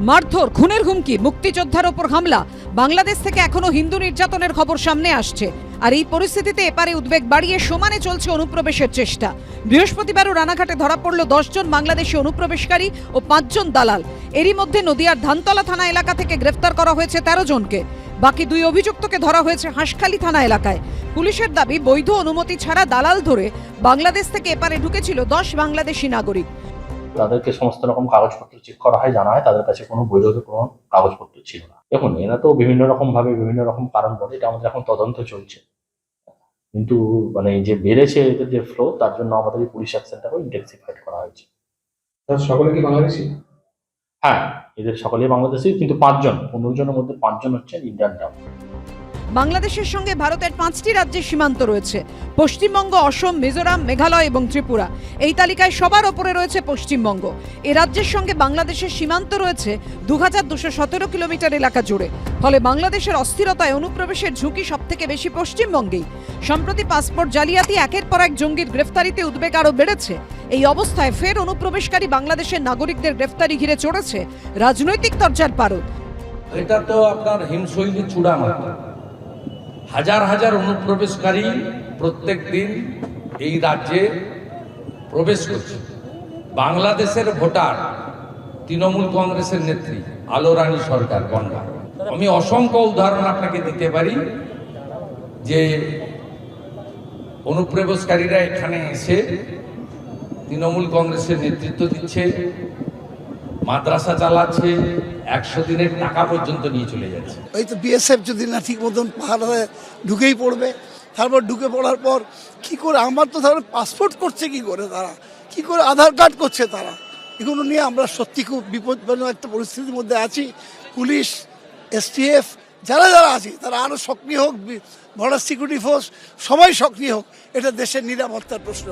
মারধর, খুনের হুমকি, মুক্তিযোদ্ধার ওপর হামলা, বাংলাদেশ থেকে এখনো হিন্দু নির্যাতনের খবর সামনে আসছে। আর এই পরিস্থিতিতে এপারে উদ্বেগ বাড়িয়ে সমানে চলছে অনুপ্রবেশের চেষ্টা। বৃহস্পতিবারও রানাঘাটে ধরা পড়ল 10 জন বাংলাদেশি অনুপ্রবেশকারী ও 5 জন দালাল। এরই মধ্যে নদিয়ার ধানতলা থানা এলাকা থেকে গ্রেফতার করা হয়েছে 13 জনকে। বাকি 2 অভিযুক্তকে ধরা হয়েছে হাঁসখালি থানা এলাকায়। পুলিশের দাবি, বৈধ অনুমতি ছাড়া দালাল ধরে বাংলাদেশ থেকে এপারে ঢুকেছিল 10 বাংলাদেশি নাগরিক। তাদেরকে সমস্ত রকম কাগজপত্র চেক করা হয়, জানা হয় তাদের কাছে কোনো বৈধ কোনো কাগজপত্র ছিল না। দেখুন, এরা তো বিভিন্ন রকম ভাবে বিভিন্ন রকম কারণ বলে, এটা আমাদের এখন তদন্ত চলছে। কিন্তু মানে যে বেড়েছে এদের যে ফ্লো, তার জন্য আমাদের এই পুলিশ অ্যাকশনটাকে ইন্টেনসিফাইড করা হয়েছে। সকলে কি বাংলাদেশি? হ্যাঁ, এদের সকলেই বাংলাদেশি, কিন্তু 5 জন, 15 জনের মধ্যে 5 জন হচ্ছেন ইন্ডিয়ান ডাব। বাংলাদেশের সঙ্গে ভারতের 5টি রাজ্যের সীমান্ত রয়েছে: পশ্চিমবঙ্গ, অসম, মিজোরাম, মেঘালয় এবং ত্রিপুরা। এই তালিকায় সবার ওপরে রয়েছে পশ্চিমবঙ্গ। এ রাজ্যের সঙ্গে বাংলাদেশের সীমান্ত রয়েছে 2217 কিলোমিটার এলাকা জুড়ে। ফলে বাংলাদেশের অস্থিরতায় অনুপ্রবেশের ঝুঁকি সবথেকে বেশি পশ্চিমবঙ্গেই। সম্প্রতি পাসপোর্ট জালিয়াতি, একের পর এক জঙ্গির গ্রেফতারিতে উদ্বেগ আরও বেড়েছে। এই অবস্থায় ফের অনুপ্রবেশকারী বাংলাদেশের নাগরিকদের গ্রেফতারি ঘিরে চড়েছে রাজনৈতিক তরজার পারদ। এটা তো আপনার হিমশৈলী চূড়ামাত্র। হাজার হাজার অনুপ্রবেশকারী প্রত্যেক দিন এই রাজ্যে প্রবেশ করছে। বাংলাদেশের ভোটার, তৃণমূল কংগ্রেসের নেত্রী আলো রানী সরকার গঙ্গা। আমি অসংখ্য উদাহরণ আপনাকে দিতে পারি যে অনুপ্রবেশকারীরা এখানে এসে তৃণমূল কংগ্রেসের নেতৃত্ব দিচ্ছে, মাদ্রাসা চালাচ্ছে, 100 দিনের টাকা পর্যন্ত নিয়ে চলে যাচ্ছে। ওই তো বিএসএফ যদি না ঠিক মতন পাহাড়ে ঢুকেই পড়বে, তারপর ঢুকে পড়ার পর কি করে আমার তো তাহলে পাসপোর্ট করছে কি করে, তারা কি করে আধার কার্ড করছে, তারা এগুলো নিয়ে আমরা সত্যি খুব বিপজ্জনক একটা পরিস্থিতির মধ্যে আছি। পুলিশ, এসটিএফ যারা যারা আছে তারা আরও সক্রিয় হোক, বর্ডার সিকিউরিটি ফোর্স সবাই সক্রিয় হোক, এটা দেশের নিরাপত্তার প্রশ্ন।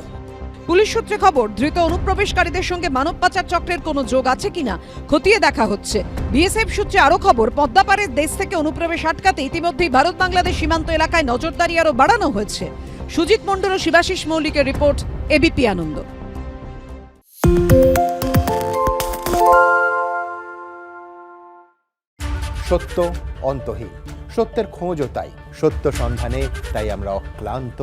পুলিশ সূত্রে খবর, ধৃত অনুপ্রবেশকারীদের সঙ্গে মানব পাচার চক্রের কোনো যোগ আছে কিনা খতিয়ে দেখা হচ্ছে। বিএসএফ সূত্রে আরও খবর, পদ্মাপাড়ের দেশ থেকে অনুপ্রবেশ আটকাতে ইতিমধ্যেই ভারত বাংলাদেশ সীমান্ত এলাকায় নজরদারি আরও বাড়ানো হয়েছে। সুজিত মণ্ডল ও শিবাশিস মৌলিকের রিপোর্ট, এবিপি আনন্দ। সত্য অন্তহীন, সত্যের খোঁজও তাই, সত্য সন্ধানে তাই আমরা অক্লান্ত,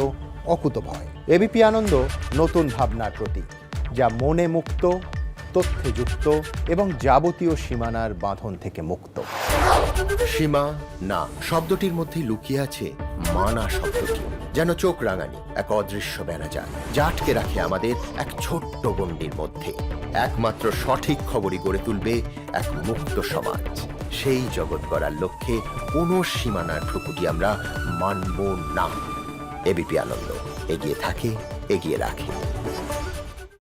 অকুতভয়। এবিপি আনন্দ নতুন ভাবনার প্রতীক, যা মনে মুক্ত, তথ্যে যুক্ত এবং যাবতীয় সীমানার বাঁধন থেকে মুক্ত। সীমা না শব্দটির মধ্যে লুকিয়ে আছে মানা শব্দটি, যেন চোখ রাঙানি এক অদৃশ্য ব্যানাজার, যা আটকে রাখে আমাদের এক ছোট্ট গণ্ডির মধ্যে। একমাত্র সঠিক খবরই গড়ে তুলবে এক মুক্ত সমাজ। সেই জগৎ গড়ার লক্ষ্যে কোনো সীমানার ঠুকুটি আমরা মানব না। এবিপি আনন্দ এগিয়ে থাকে, এগিয়ে রাখে।